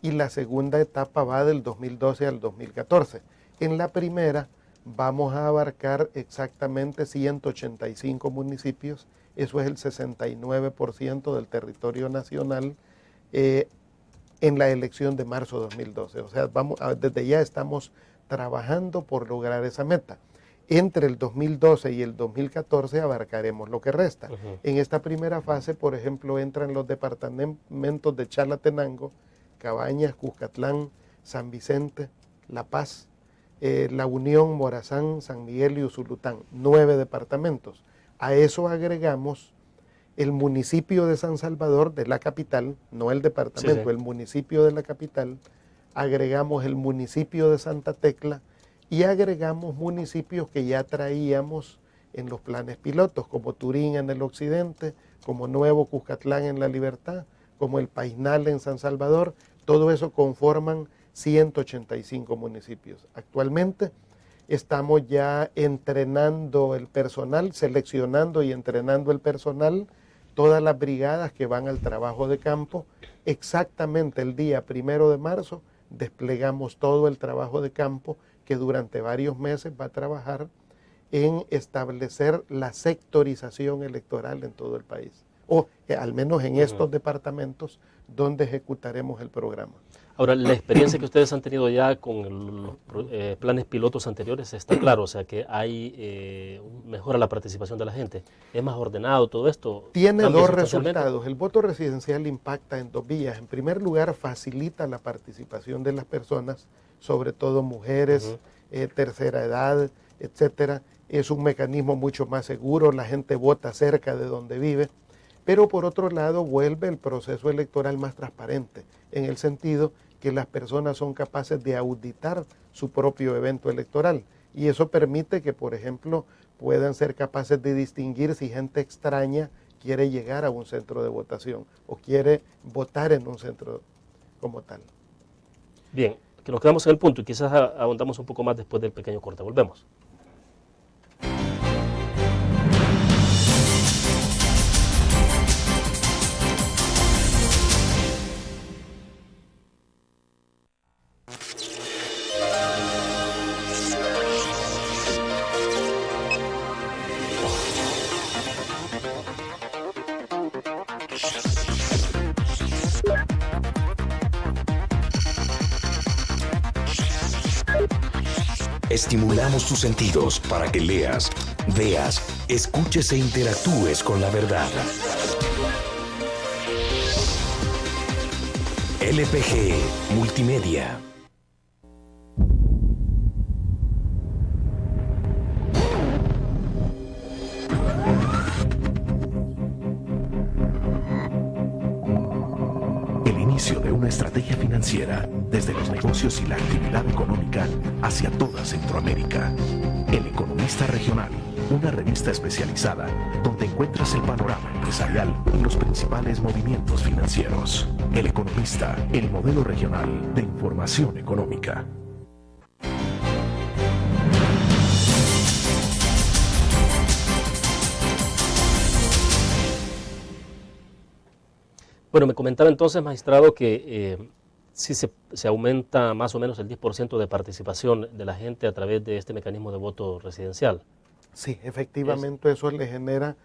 y la segunda etapa va del 2012 al 2014. En la primera vamos a abarcar exactamente 185 municipios, eso es el 69% del territorio nacional en la elección de marzo de 2012. O sea, desde ya estamos trabajando por lograr esa meta. Entre el 2012 y el 2014 abarcaremos lo que resta. En esta primera fase, por ejemplo, entran los departamentos de Chalatenango, Cabañas, Cuscatlán, San Vicente, La Paz, La Unión, Morazán, San Miguel y Usulután, 9 departamentos. A eso agregamos el municipio de San Salvador, de la capital, no el departamento, el municipio de la capital, agregamos el municipio de Santa Tecla y agregamos municipios que ya traíamos en los planes pilotos, como Turín en el occidente, como Nuevo Cuscatlán en La Libertad, como el Painal en San Salvador. Todo eso conforman 185 municipios. Actualmente estamos ya entrenando el personal, seleccionando y entrenando el personal, todas las brigadas que van al trabajo de campo. Exactamente el día 1 de marzo desplegamos todo el trabajo de campo que durante varios meses va a trabajar en establecer la sectorización electoral en todo el país, o al menos en estos departamentos donde ejecutaremos el programa. Ahora, la experiencia que ustedes han tenido ya con los planes pilotos anteriores está claro, o sea que hay mejora la participación de la gente, es más ordenado todo esto. Tiene dos resultados. El voto residencial impacta en dos vías. En primer lugar, facilita la participación de las personas, sobre todo mujeres, tercera edad, etcétera. Es un mecanismo mucho más seguro, la gente vota cerca de donde vive, pero por otro lado vuelve el proceso electoral más transparente, en el sentido que las personas son capaces de auditar su propio evento electoral y eso permite que, por ejemplo, puedan ser capaces de distinguir si gente extraña quiere llegar a un centro de votación o quiere votar en un centro como tal. Bien, que nos quedamos en el punto y quizás ahondamos un poco más después del pequeño corte. Volvemos. Estimulamos tus sentidos para que leas, veas, escuches e interactúes con la verdad. LPG Multimedia. El inicio de una estrategia financiera desde los negocios y la actividad económica hacia toda Centroamérica. El Economista Regional, una revista especializada donde encuentras el panorama empresarial y los principales movimientos financieros. El Economista, el modelo regional de información económica. Bueno, me comentaba entonces, magistrado, que sí se aumenta más o menos el 10% de participación de la gente a través de este mecanismo de voto residencial. Sí, efectivamente eso le genera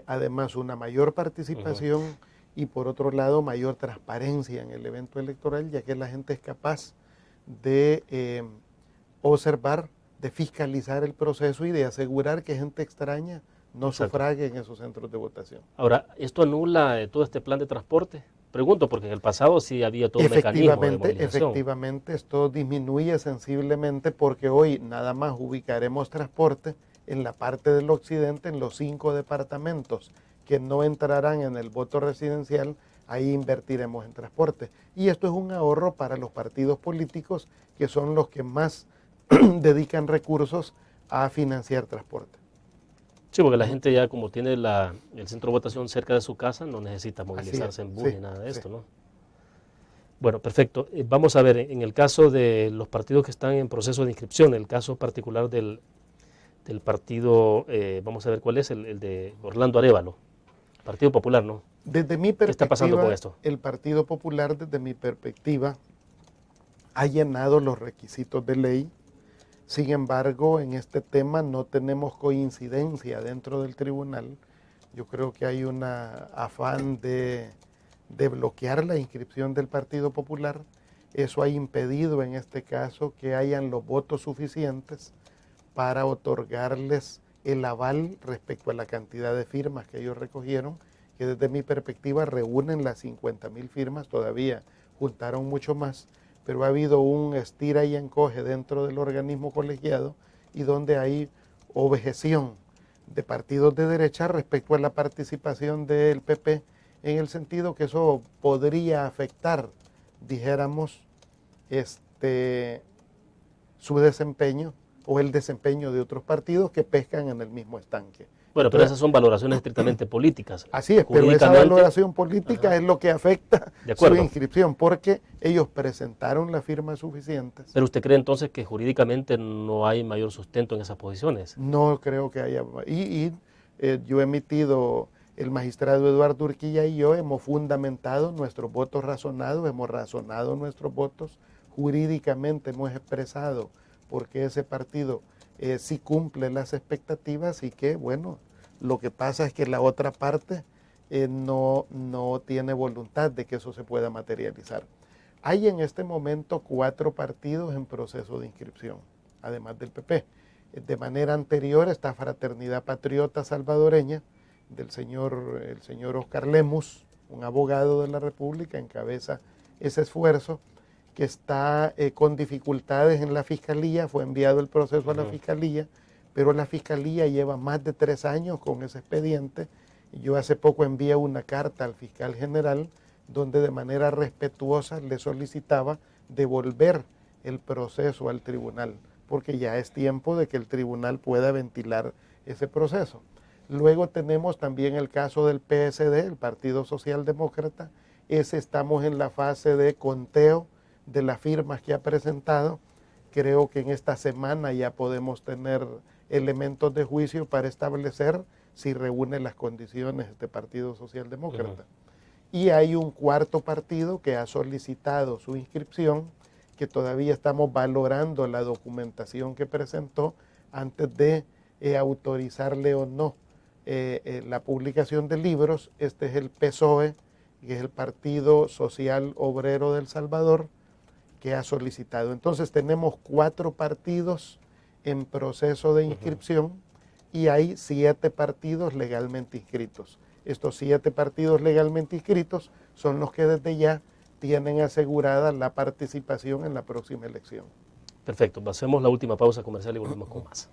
además una mayor participación y por otro lado mayor transparencia en el evento electoral, ya que la gente es capaz de observar, de fiscalizar el proceso y de asegurar que gente extraña no sufrague en esos centros de votación. Ahora, ¿esto anula todo este plan de transporte? Pregunto, porque en el pasado sí había todo un mecanismo de movilización. Efectivamente, esto disminuye sensiblemente porque hoy nada más ubicaremos transporte en la parte del occidente, en los 5 departamentos que no entrarán en el voto residencial, ahí invertiremos en transporte. Y esto es un ahorro para los partidos políticos, que son los que más dedican recursos a financiar transporte. Sí, porque la gente ya como tiene el centro de votación cerca de su casa, no necesita movilizarse en bus ni nada de esto, ¿no? Bueno, perfecto. Vamos a ver, en el caso de los partidos que están en proceso de inscripción, el caso particular del partido, vamos a ver cuál es, el de Orlando Arévalo, Partido Popular, ¿no? Desde mi perspectiva, ¿qué está pasando con esto? El Partido Popular, desde mi perspectiva, ha llenado los requisitos de ley. Sin embargo, en este tema no tenemos coincidencia dentro del tribunal. Yo creo que hay un afán de bloquear la inscripción del Partido Popular. Eso ha impedido en este caso que hayan los votos suficientes para otorgarles el aval respecto a la cantidad de firmas que ellos recogieron, que desde mi perspectiva reúnen las 50,000 firmas, todavía juntaron mucho más, pero ha habido un estira y encoge dentro del organismo colegiado y donde hay objeción de partidos de derecha respecto a la participación del PP, en el sentido que eso podría afectar, dijéramos, su desempeño o el desempeño de otros partidos que pescan en el mismo estanque. Bueno, pero esas son valoraciones estrictamente políticas. Así es, pero esa valoración política es lo que afecta su inscripción, porque ellos presentaron las firmas suficientes. ¿Pero usted cree entonces que jurídicamente no hay mayor sustento en esas posiciones? No creo que haya. Yo he emitido, el magistrado Eduardo Urquilla y yo hemos fundamentado nuestros votos razonados, hemos razonado nuestros votos, jurídicamente hemos expresado porque ese partido sí cumple las expectativas y que, bueno, lo que pasa es que la otra parte no tiene voluntad de que eso se pueda materializar. Hay en este momento 4 partidos en proceso de inscripción, además del PP. De manera anterior está Fraternidad Patriota Salvadoreña, el señor Oscar Lemus, un abogado de la República, encabeza ese esfuerzo, que está con dificultades en la Fiscalía, fue enviado el proceso a la Fiscalía, pero la Fiscalía lleva más de 3 años con ese expediente. Yo hace poco envié una carta al fiscal general donde de manera respetuosa le solicitaba devolver el proceso al tribunal, porque ya es tiempo de que el tribunal pueda ventilar ese proceso. Luego tenemos también el caso del PSD, el Partido Socialdemócrata. Ese estamos en la fase de conteo de las firmas que ha presentado. Creo que en esta semana ya podemos tener elementos de juicio para establecer si reúne las condiciones este Partido Socialdemócrata. Y hay un 4º partido que ha solicitado su inscripción, que todavía estamos valorando la documentación que presentó antes de autorizarle o no la publicación de libros. Este es el PSOE, que es el Partido Social Obrero del Salvador, que ha solicitado. Entonces tenemos 4 partidos en proceso de inscripción y hay 7 partidos legalmente inscritos. Estos 7 partidos legalmente inscritos son los que desde ya tienen asegurada la participación en la próxima elección. Perfecto, hacemos la última pausa comercial y volvemos con más.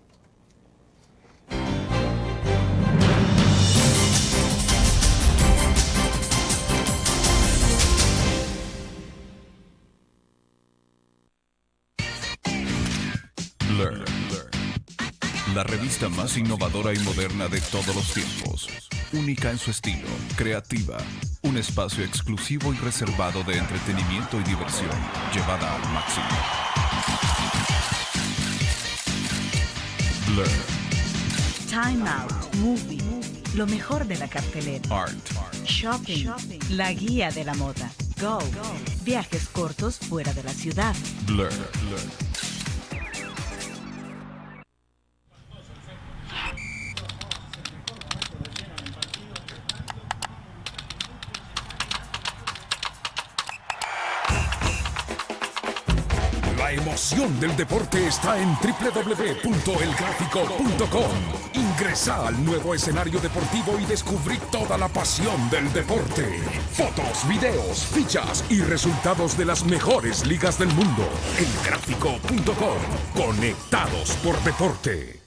Learn, la revista más innovadora y moderna de todos los tiempos. Única en su estilo, creativa, un espacio exclusivo y reservado de entretenimiento y diversión, llevada al máximo. Learn. Time Out, Movie, lo mejor de la cartelera. Art. Shopping, la guía de la moda. Go, viajes cortos fuera de la ciudad. Blur. La emoción del deporte está en www.elgráfico.com. Ingresa al nuevo escenario deportivo y descubrí toda la pasión del deporte. Fotos, videos, fichas y resultados de las mejores ligas del mundo. Elgráfico.com. Conectados por deporte.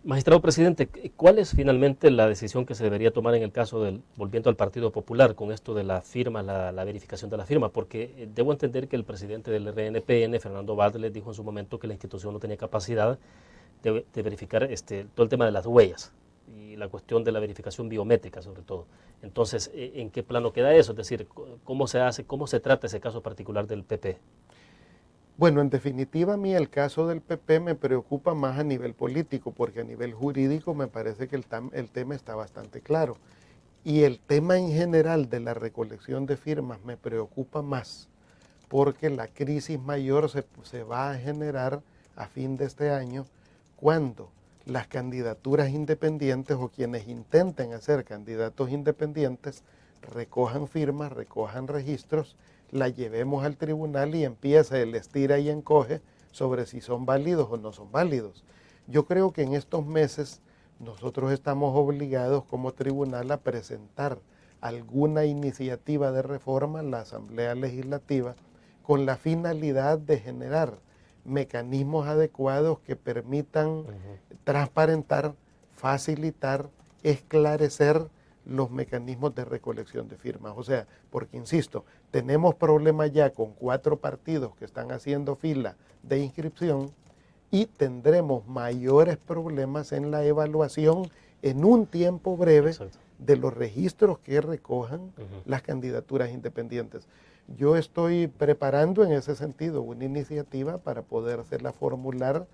Magistrado presidente, ¿cuál es finalmente la decisión que se debería tomar en el caso del, volviendo al Partido Popular, con esto de la firma, la verificación de la firma? Porque debo entender que el presidente del RNPN, Fernando Bartlett, dijo en su momento que la institución no tenía capacidad de verificar todo el tema de las huellas y la cuestión de la verificación biométrica sobre todo. Entonces, ¿en qué plano queda eso? Es decir, ¿cómo se hace, cómo se trata ese caso particular del PP? Bueno, en definitiva, a mí el caso del PP me preocupa más a nivel político, porque a nivel jurídico me parece que el tema está bastante claro. Y el tema en general de la recolección de firmas me preocupa más, porque la crisis mayor se va a generar a fin de este año, cuando las candidaturas independientes o quienes intenten hacer candidatos independientes recojan firmas, recojan registros, la llevemos al tribunal y empieza el estira y encoge sobre si son válidos o no son válidos. Yo creo que en estos meses nosotros estamos obligados como tribunal a presentar alguna iniciativa de reforma en la Asamblea Legislativa con la finalidad de generar mecanismos adecuados que permitan transparentar, facilitar, esclarecer los mecanismos de recolección de firmas. O sea, porque insisto, tenemos problemas ya con 4 partidos que están haciendo fila de inscripción y tendremos mayores problemas en la evaluación en un tiempo breve de los registros que recojan las candidaturas independientes. Yo estoy preparando en ese sentido una iniciativa para podérsela formular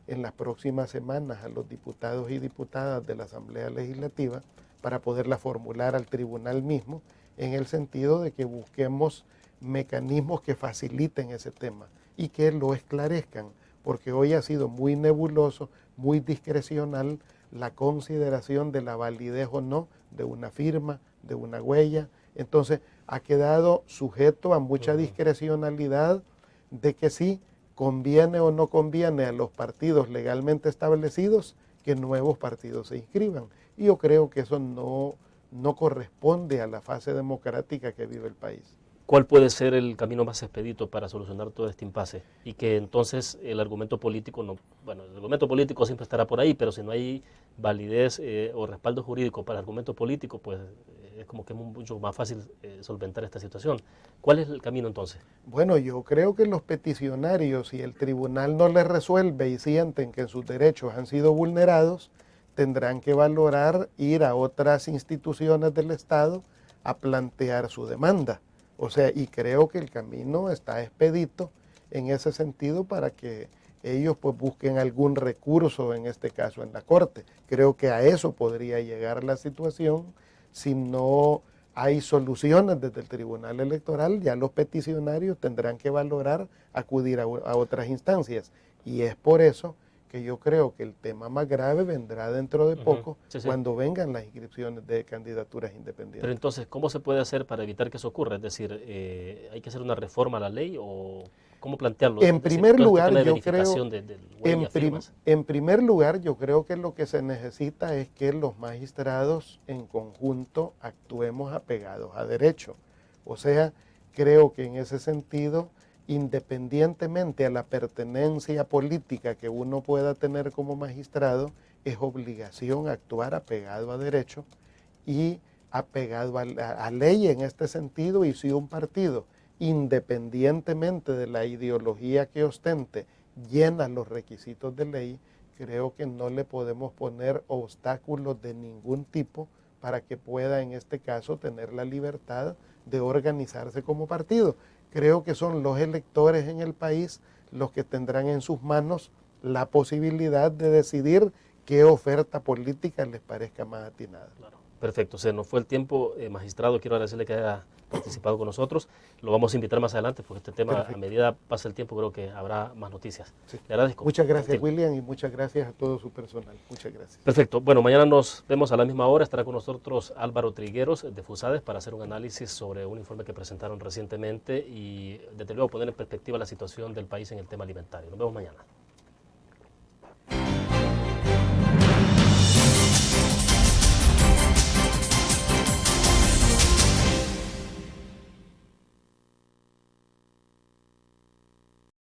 en las próximas semanas a los diputados y diputadas de la Asamblea Legislativa, para poderla formular al tribunal mismo, en el sentido de que busquemos mecanismos que faciliten ese tema y que lo esclarezcan, porque hoy ha sido muy nebuloso, muy discrecional la consideración de la validez o no de una firma, de una huella. Entonces ha quedado sujeto a mucha discrecionalidad de que sí conviene o no conviene a los partidos legalmente establecidos que nuevos partidos se inscriban. Y yo creo que eso no corresponde a la fase democrática que vive el país. ¿Cuál puede ser el camino más expedito para solucionar todo este impasse? Y que entonces el argumento político no, bueno, el argumento político siempre estará por ahí, pero si no hay validez o respaldo jurídico para el argumento político, pues es como que es mucho más fácil solventar esta situación. ¿Cuál es el camino entonces? Bueno, yo creo que los peticionarios, si el tribunal no les resuelve y sienten que sus derechos han sido vulnerados, tendrán que valorar ir a otras instituciones del Estado a plantear su demanda. O sea, y creo que el camino está expedito en ese sentido para que ellos pues busquen algún recurso, en este caso en la Corte. Creo que a eso podría llegar la situación si no hay soluciones desde el Tribunal Electoral. Ya los peticionarios tendrán que valorar acudir a otras instancias. Y es por eso que yo creo que el tema más grave vendrá dentro de poco, cuando vengan las inscripciones de candidaturas independientes. Pero entonces, ¿cómo se puede hacer para evitar que eso ocurra? Es decir, ¿hay que hacer una reforma a la ley o cómo plantearlo? En primer lugar, yo creo, en primer lugar, yo creo que lo que se necesita es que los magistrados en conjunto actuemos apegados a derecho. O sea, creo que en ese sentido, independientemente a la pertenencia política que uno pueda tener como magistrado, es obligación actuar apegado a derecho y apegado a ley en este sentido. Y si un partido, independientemente de la ideología que ostente, llena los requisitos de ley, creo que no le podemos poner obstáculos de ningún tipo para que pueda, en este caso, tener la libertad de organizarse como partido. Creo que son los electores en el país los que tendrán en sus manos la posibilidad de decidir qué oferta política les parezca más atinada. Claro. Perfecto, se nos fue el tiempo, magistrado, quiero agradecerle que haya participado con nosotros. Lo vamos a invitar más adelante porque este tema, a medida pasa el tiempo, creo que habrá más noticias. Sí. Le agradezco. Muchas gracias, William, y muchas gracias a todo su personal. Muchas gracias. Perfecto. Bueno, mañana nos vemos a la misma hora. Estará con nosotros Álvaro Trigueros de FUSADES para hacer un análisis sobre un informe que presentaron recientemente y, desde luego, poner en perspectiva la situación del país en el tema alimentario. Nos vemos mañana.